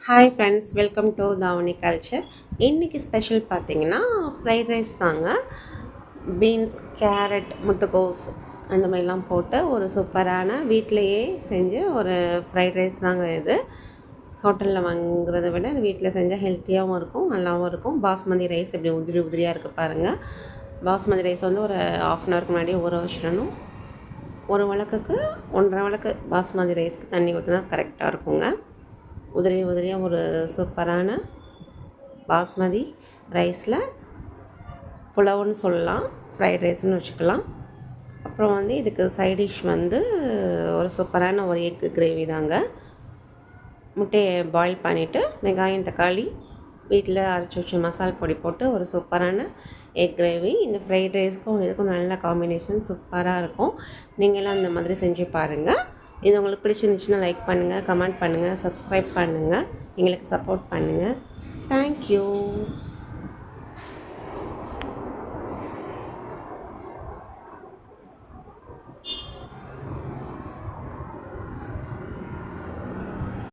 Hi friends, welcome to தாவணி culture. இன்றைக்கி special பார்த்தீங்கன்னா ஃப்ரைட் ரைஸ் தாங்க. பீன்ஸ், கேரட், முட்டைக்கோஸ் அந்த மாதிரிலாம் போட்டு ஒரு சூப்பரான வீட்டிலையே செஞ்ச ஒரு ஃப்ரைட் ரைஸ் தாங்க இது. ஹோட்டலில் வாங்குறத விட வீட்டில் செஞ்சால் ஹெல்த்தியாகவும் இருக்கும், நல்லாவும் இருக்கும். பாஸ்மதி ரைஸ் இப்படி உதிரி உதிரியாக இருக்குது பாருங்கள். பாஸ்மதி ரைஸ் வந்து ஒரு ½ முன்னாடி ஊற வச்சிடணும். ஒரு வழக்குக்கு 1.5 வழக்கு பாஸ்மதி ரைஸ்க்கு தண்ணி ஊற்றினா கரெக்டாக இருக்குங்க. உதிரி உதிரியாக ஒரு சூப்பரான பாஸ்மதி ரைஸில் புலாவுன்னு சொல்லலாம், ஃப்ரைட் ரைஸ்னு வச்சுக்கலாம். அப்புறம் வந்து இதுக்கு சைட் டிஷ் வந்து ஒரு சூப்பரான ஒரு எக்கு கிரேவி தாங்க. முட்டையை பாயில் பண்ணிவிட்டு வெங்காயம், தக்காளி வீட்டில் அரைச்சி வச்ச மசால் பொடி போட்டு ஒரு சூப்பரான எக் கிரேவி. இந்த ஃப்ரைட் ரைஸ்க்கும் இதுக்கும் நல்ல காம்பினேஷன் சூப்பராக இருக்கும். நீங்களும் அந்த மாதிரி செஞ்சு பாருங்கள். இது உங்களுக்கு பிடிச்சிருந்துச்சுன்னா லைக் பண்ணுங்கள், கமெண்ட் பண்ணுங்கள், சப்ஸ்கிரைப் பண்ணுங்கள், எங்களுக்கு சப்போர்ட் பண்ணுங்கள். தேங்க்யூ.